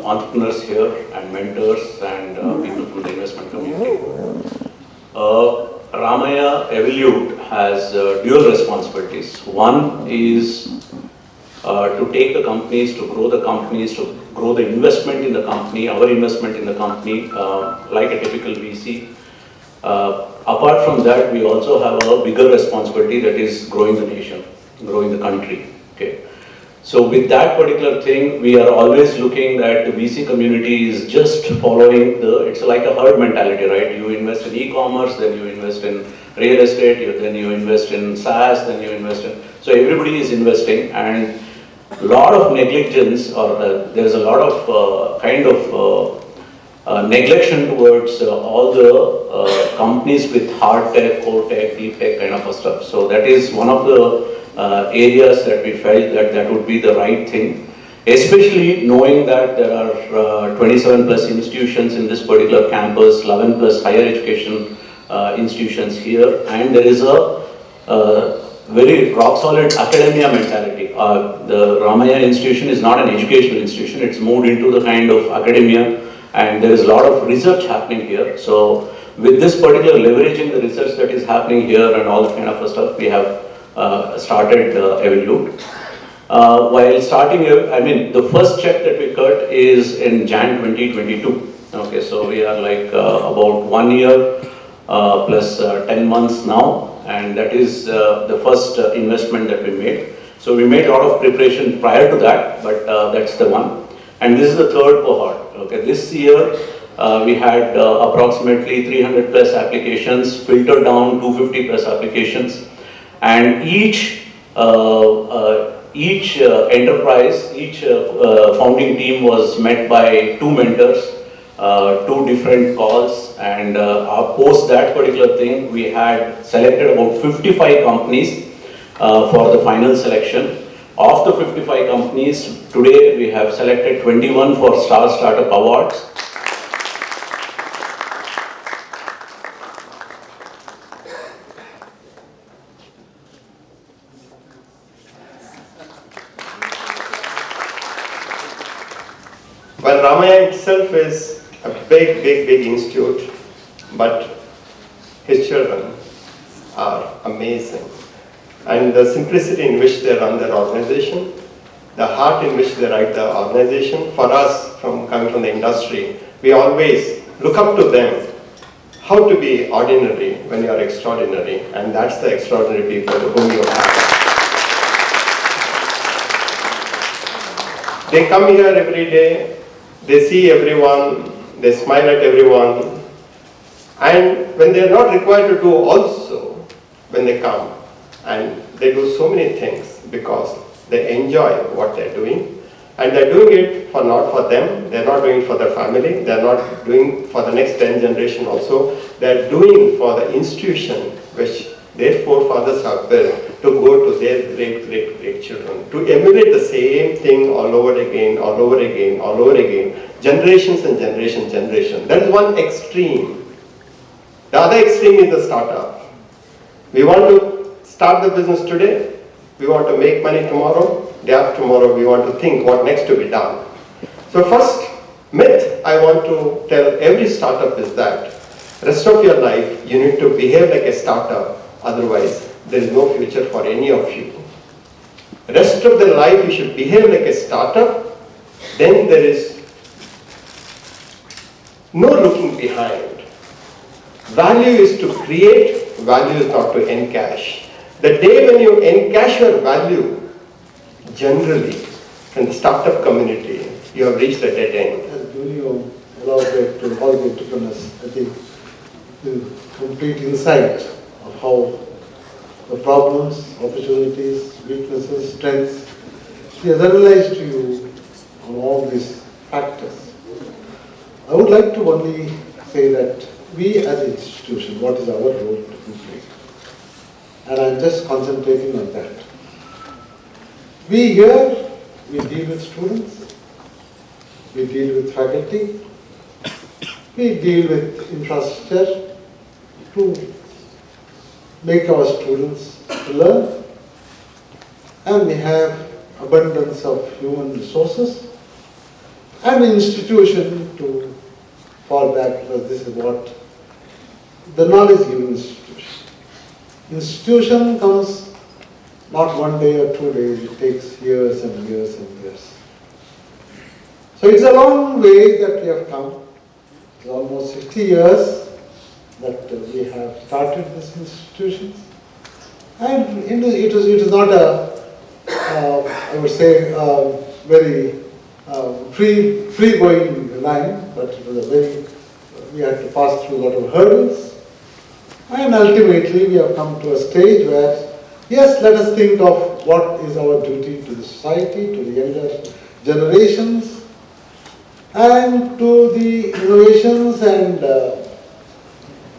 entrepreneurs here and mentors and people from the investment community. Ramaiah Evolute has dual responsibilities. One is to take the companies, to grow the investment in the company, our investment in the company, like a typical VC. Apart from that, we also have a bigger responsibility, that is growing the nation, growing the country. Okay. So with that particular thing, we are always looking at the VC community is just following it's like a herd mentality, right? You invest in e-commerce, then you invest in real estate, then you invest in SaaS, then you invest in, so everybody is investing, and a lot of negligence, or there's a lot of neglection towards all the companies with hard tech, core tech, deep tech kind of stuff. So that is one of the areas that we felt that would be the right thing, especially knowing that there are 27 plus institutions in this particular campus, 11 plus higher education institutions here, and there is a very rock solid academia mentality. The Ramaiah institution is not an educational institution, it's moved into the kind of academia, and there is a lot of research happening here. So with this particular leveraging the research that is happening here and all that kind of stuff, we have started Evolute. While starting, the first check that we cut is in Jan 2022. Okay, so we are like about 1 year plus 10 months now, and that is the first investment that we made. So we made a lot of preparation prior to that, but that's the one. And this is the third cohort. Okay, this year we had approximately 300 plus applications, filtered down 250 plus applications. And each enterprise, each founding team was met by 2 mentors, 2 different calls, and post that particular thing, we had selected about 55 companies for the final selection. Of the 55 companies, today we have selected 21 for Star Statup Awards. Well, Ramaiah itself is a big institute, but his children are amazing. And the simplicity in which they run their organization, the heart in which they write the organization, for us, coming from the industry, we always look up to them. How to be ordinary when you are extraordinary, and that's the extraordinary people whom you have. They come here every day, they see everyone, they smile at everyone, and when they are not required to do also, when they come, and they do so many things because they enjoy what they're doing, and they're doing it not for them, they're not doing it for their family, they're not doing for the next 10 generation also, they're doing for the institution which their forefathers have built to go to their great children, to emulate the same thing all over again, generations and generation. That is one extreme. The other extreme is the startup. We want to start the business today, we want to make money tomorrow, day after tomorrow we want to think what next to be done. So first myth I want to tell every startup is that rest of your life you need to behave like a startup, otherwise there is no future for any of you. Rest of the life you should behave like a startup, then there is no looking behind. Value is to create, value is not to encash. The day when you encash your value, generally, from the startup community, you have reached a dead end. As you elaborate to all the entrepreneurs, I think the complete insight of how the problems, opportunities, weaknesses, strengths, he has analyzed to you on all these factors. I would like to only say that we as an institution, what is our role to play? And I'm just concentrating on that. We here, we deal with students, we deal with faculty, we deal with infrastructure to make our students learn, and we have abundance of human resources, and an institution to fall back, because this is what the knowledge giving institution. Institution comes not one day or 2 days, it takes years and years and years. So it's a long way that we have come. It's almost 60 years that we have started this institution. And it is not a, I would say, very free-going line, but it was a very, we had to pass through a lot of hurdles. And ultimately we have come to a stage where, yes, let us think of what is our duty to the society, to the younger generations, and to the innovations and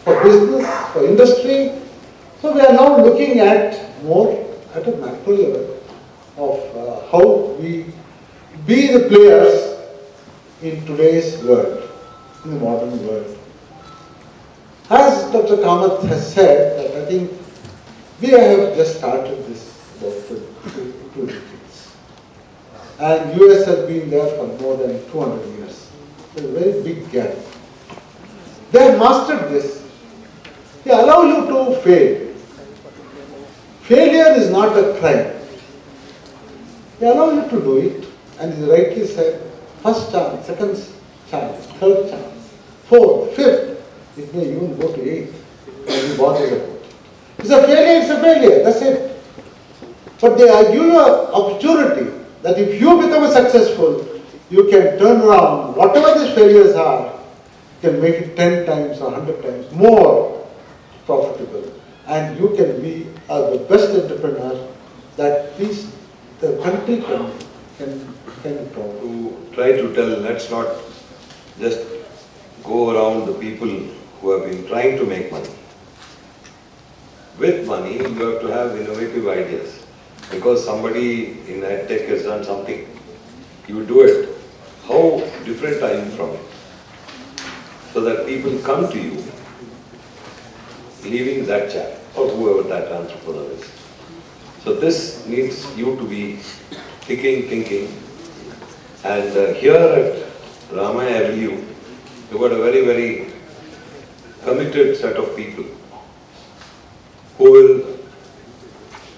for business, for industry. So we are now looking at more at a macro level of how we be the players in today's world, in the modern world. As Dr. Kamath has said, that I think we have just started this about 2 decades. And US has been there for more than 200 years. It's a very big gap. They have mastered this. They allow you to fail. Failure is not a crime. They allow you to do it, and as rightly said, first chance, second chance, third chance, fourth, fifth, it may even go to eighth, and you bother about it. It's a failure, that's it. But they give you an opportunity that if you become successful, you can turn around, whatever these failures are, you can make it 10 times or 100 times more profitable. And you can be the best entrepreneur that the country can proud. To try to tell, let's not just go around the people who have been trying to make money. With money, you have to have innovative ideas. Because somebody in tech has done something, you do it. How different are you from it? So that people come to you, leaving that chap or whoever that entrepreneur is. So this needs you to be thinking. And here at Ramaiah Evolute, you've got a very, very committed set of people who will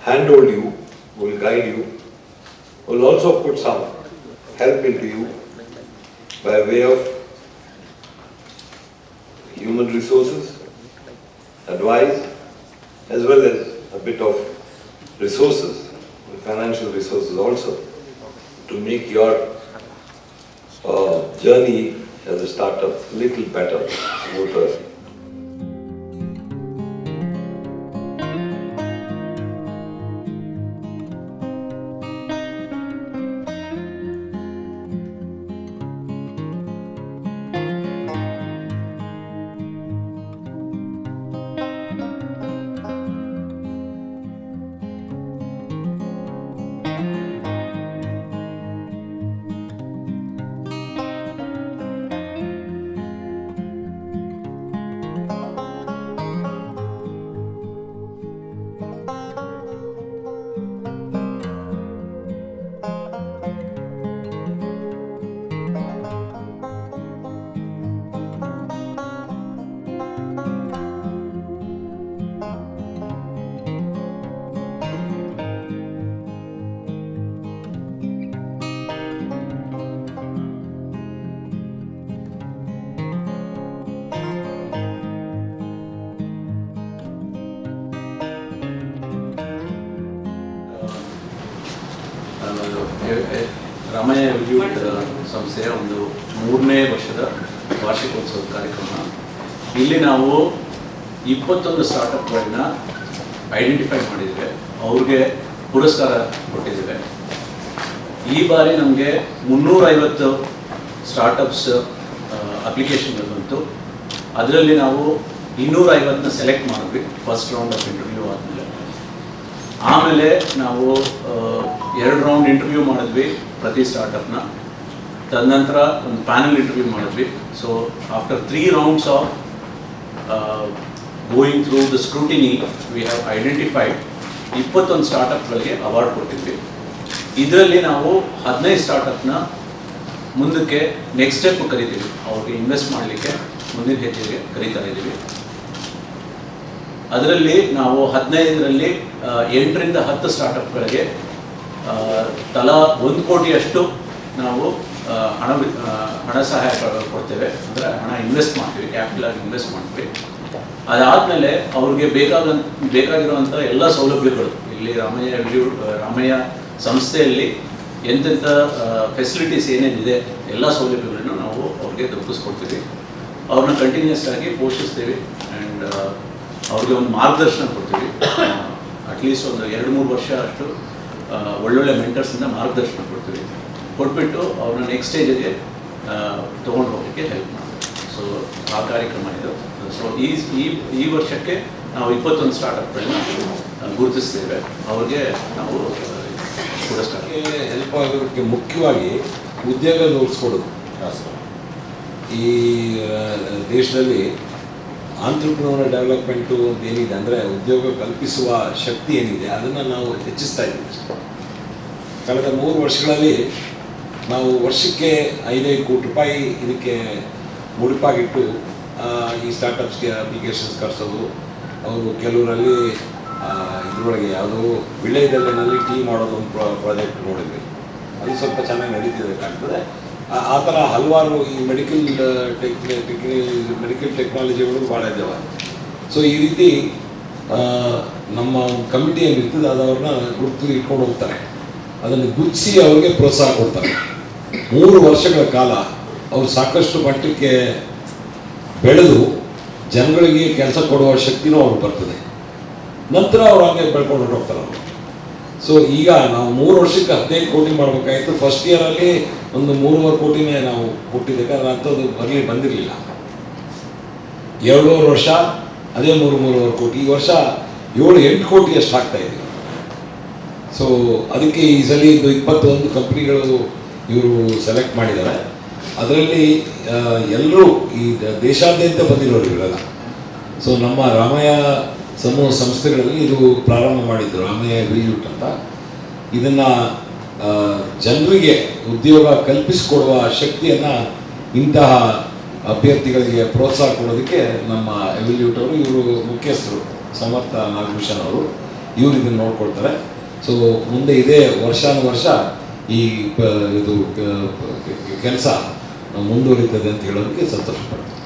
handhold you, who will guide you, who will also put some help into you by way of human resources, advice, as well as a bit of resources, financial resources also, to make your journey as a startup a little better, smoother. Ramaiah Evolute ಸಂಸ್ಥೆಯ ಒಂದು 3ನೇ ವರ್ಷದ ವಾರ್ಷಿಕೋತ್ಸವದ ಕಾರ್ಯಕ್ರಮ. ಇಲ್ಲಿ ನಾವು 21 ಸ್ಟಾರ್ಟಪ್ಗಳನ್ನ identify ಮಾಡಿದ್ದೇವೆ, ಅವ್ರಿಗೆ ಪುರಸ್ಕಾರ ಕೊಟ್ಟಿದ್ದೇವೆ. ಈ ಬಾರಿ ನಮಗೆ 350 ಸ್ಟಾರ್ಟಪ್ಸ್ ಅಪ್ಲಿಕೇಶನ್ಗಳು ಬಂತು. ಅದರಲ್ಲಿ ನಾವು 250ನ ಸೆಲೆಕ್ಟ್ ಮಾಡಿದ್ವಿ ಫಸ್ಟ್ ರೌಂಡ್ ಆಫ್ ಇಂಟರ್ವ್ಯೂ ಆದಮೇಲೆ. ಆಮೇಲೆ ನಾವು 2 ರೌಂಡ್ ಇಂಟರ್ವ್ಯೂ ಮಾಡಿದ್ವಿ ಪ್ರತಿ ಸ್ಟಾರ್ಟಪ್ನ. ತದನಂತರ ಒಂದು ಪ್ಯಾನಲ್ ಇಂಟರ್ವ್ಯೂ ಮಾಡಿದ್ವಿ. So after 3 rounds of going through the scrutiny we have identified 21 ಸ್ಟಾರ್ಟಪ್ಗಳಿಗೆ ಅವಾರ್ಡ್ ಕೊಟ್ಟಿದ್ವಿ. ಇದರಲ್ಲಿ ನಾವು 15 ಸ್ಟಾರ್ಟಪ್ನ ಮುಂದಕ್ಕೆ ನೆಕ್ಸ್ಟ್ ಸ್ಟೆಪ್ ಕರಿತೀವಿ, ಅವ್ರಿಗೆ ಇನ್ವೆಸ್ಟ್ ಮಾಡಲಿಕ್ಕೆ ಮುಂದಿನ ಹೆಜ್ಜೆಗೆ ಕರೀತಾ ಇದ್ದೀವಿ. ಅದರಲ್ಲಿ ನಾವು 15ರಲ್ಲಿ 8ರಿಂದ 10 ಸ್ಟಾರ್ಟಪ್ಗಳಿಗೆ ತಲಾ 1 ಕೋಟಿಯಷ್ಟು ನಾವು ಹಣ ಸಹಾಯ ಕೊಡ್ತೇವೆ. ಅಂದರೆ ಹಣ ಇನ್ವೆಸ್ಟ್ ಮಾಡ್ತೀವಿ, ಕ್ಯಾಪಿಟಲ್ ಆಗಿ ಇನ್ವೆಸ್ಟ್ ಮಾಡ್ತೀವಿ. ಅದಾದಮೇಲೆ ಅವ್ರಿಗೆ ಬೇಕಾಗಿರುವಂಥ ಎಲ್ಲ ಸೌಲಭ್ಯಗಳು ಇಲ್ಲಿ ರಾಮಯ್ಯ ಸಂಸ್ಥೆಯಲ್ಲಿ ಎಂತೆಂಥ ಫೆಸಿಲಿಟೀಸ್ ಏನೇನಿದೆ ಎಲ್ಲ ಸೌಲಭ್ಯಗಳನ್ನು ನಾವು ಅವ್ರಿಗೆ ದೊರಕಿಸ್ಕೊಡ್ತೀವಿ. ಅವ್ರನ್ನ ಕಂಟಿನ್ಯೂಸ್ ಆಗಿ ಪೋಷಿಸ್ತೀವಿ ಆ್ಯಂಡ್ ಅವ್ರಿಗೆ ಒಂದು ಮಾರ್ಗದರ್ಶನ ಕೊಡ್ತೀವಿ. ಅಟ್ಲೀಸ್ಟ್ ಒಂದು 2-3 ವರ್ಷ ಅಷ್ಟು ಒಳ್ಳೊಳ್ಳೆ ಮೆಂಟರ್ಸಿಂದ ಮಾರ್ಗದರ್ಶನ ಕೊಡ್ತೀವಿ. ಕೊಟ್ಬಿಟ್ಟು ಅವ್ರನ್ನ ನೆಕ್ಸ್ಟ್ ಸ್ಟೇಜಿಗೆ ತೊಗೊಂಡು ಹೋಗಲಿಕ್ಕೆ ಹೆಲ್ಪ್ ಮಾಡ್ತೀವಿ. ಸೊ ಆ ಕಾರ್ಯಕ್ರಮ ಇದು. ಸೊ ಈ ವರ್ಷಕ್ಕೆ ನಾವು 21 ಸ್ಟಾರ್ಟಪ್ಗಳನ್ನ ಗುರುತಿಸ್ತೇವೆ. ಅವ್ರಿಗೆ ನಾವು ಕೂಡ ಹೆಲ್ಪ್ ಆಗೋದಕ್ಕೆ ಮುಖ್ಯವಾಗಿ ಉದ್ಯೋಗ ರೂಪಿಸ್ಕೊಡೋದು. ಈ ದೇಶದಲ್ಲಿ ಆಂಟ್ರಪ್ರನರ್ ಡೆವಲಪ್ಮೆಂಟು ಅಂತ ಏನಿದೆ ಅಂದರೆ ಉದ್ಯೋಗ ಕಲ್ಪಿಸುವ ಶಕ್ತಿ ಏನಿದೆ ಅದನ್ನು ನಾವು ಹೆಚ್ಚಿಸ್ತಾ ಇದ್ದೀವಿ. ಕಳೆದ 3 ವರ್ಷಗಳಲ್ಲಿ ನಾವು ವರ್ಷಕ್ಕೆ 5-5 ಕೋಟಿ ರೂಪಾಯಿ ಇದಕ್ಕೆ ಮುಡಿಪಾಗಿಟ್ಟು ಈ ಸ್ಟಾರ್ಟಪ್ಸ್ಗೆ ಅಪ್ಲಿಕೇಶನ್ಸ್ ಕಳಿಸೋದು. ಅವರು ಕೆಲವರಲ್ಲಿ ಇದರೊಳಗೆ ಯಾವುದೋ ವಿಳೆದಲ್ಲಿನಲ್ಲಿ ಟೀ ಮಾಡೋದು ಒಂದು ಪ್ರಾಜೆಕ್ಟ್ ನೋಡಿದ್ವಿ. ಅದು ಸ್ವಲ್ಪ ಚೆನ್ನಾಗಿ ನಡೀತಿದೆ ಕಾಣ್ತದೆ. ಆ ಥರ ಹಲವಾರು ಈ ಮೆಡಿಕಲ್ ಟೆಕ್ನಾಲಜಿಗಳು ಭಾಳ ಇದ್ದಾವೆ. ಸೊ ಈ ರೀತಿ ನಮ್ಮ ಕಮಿಟಿ ಏನಿರ್ತದೆ ಅದು ಅವ್ರನ್ನ ಗುರುತು ಇಟ್ಕೊಂಡು ಹೋಗ್ತಾರೆ. ಅದನ್ನು ಗುರುತಿಸಿ ಅವ್ರಿಗೆ ಪ್ರೋತ್ಸಾಹ ಕೊಡ್ತಾರೆ. 3 ವರ್ಷಗಳ ಕಾಲ ಅವರು ಸಾಕಷ್ಟು ಮಟ್ಟಕ್ಕೆ ಬೆಳೆದು ಜನಗಳಿಗೆ ಕೆಲಸ ಕೊಡುವ ಶಕ್ತಿನೂ ಅವ್ರಿಗೆ ಬರ್ತದೆ. ನಂತರ ಅವ್ರು ಹಾಗೆ ಬೆಳ್ಕೊಂಡು ಹೋಗ್ತಾರೆ ಅವರು. ಸೊ ಈಗ ನಾವು 3 ವರ್ಷಕ್ಕೆ 15 ಕೋಟಿ ಮಾಡಬೇಕಾಯಿತು. ಫಸ್ಟ್ ಇಯರಲ್ಲಿ ಒಂದು 3.5 ಕೋಟಿನೇ ನಾವು ಕೊಟ್ಟಿದ್ದಕ್ಕೆ ಅಂಥದ್ದು ಬಂದಿರಲಿಲ್ಲ. 2.5 ವರ್ಷ ಅದೇ 3.5 ಕೋಟಿ. ಈ ವರ್ಷ 7-8 ಕೋಟಿ ಅಷ್ಟು ಆಗ್ತಾ ಇದೆ. ಸೊ ಅದಕ್ಕೆ ಈ ಸಲ 21 ಕಂಪ್ನಿಗಳು ಇವರು ಸೆಲೆಕ್ಟ್ ಮಾಡಿದ್ದಾರೆ. ಅದರಲ್ಲಿ ಎಲ್ಲರೂ ಈ ದೇಶಾದ್ಯಂತ ಬಂದಿರೋರು ಇವರೆಲ್ಲ. ಸೊ ನಮ್ಮ ರಾಮಯ್ಯ ಸಮೂಹ ಸಂಸ್ಥೆಗಳಲ್ಲಿ ಇದು ಪ್ರಾರಂಭ ಮಾಡಿದ್ದು ರಾಮಯ್ಯ ಎವಲ್ಯೂಟ್ ಅಂತ. ಇದನ್ನು ಜನರಿಗೆ ಉದ್ಯೋಗ ಕಲ್ಪಿಸಿಕೊಡುವ ಶಕ್ತಿಯನ್ನು ಇಂತಹ ಅಭ್ಯರ್ಥಿಗಳಿಗೆ ಪ್ರೋತ್ಸಾಹ ಕೊಡೋದಕ್ಕೆ ನಮ್ಮ ಎವಲ್ಯೂಟ್ ಅವರು, ಇವರು ಮುಖ್ಯಸ್ಥರು ಸಮರ್ಥ ನಾಗಭೂಷಣ್ ಅವರು, ಇವರು ಇದನ್ನು ನೋಡ್ಕೊಳ್ತಾರೆ. ಸೊ ಮುಂದೆ ಇದೇ ವರ್ಷಾನುವರ್ಷ ಈ ಇದು ಕೆಲಸ ಮುಂದುವರಿತದೆ ಅಂತ ಹೇಳೋದಕ್ಕೆ ಸಂತೋಷಪಡ್ತೀನಿ.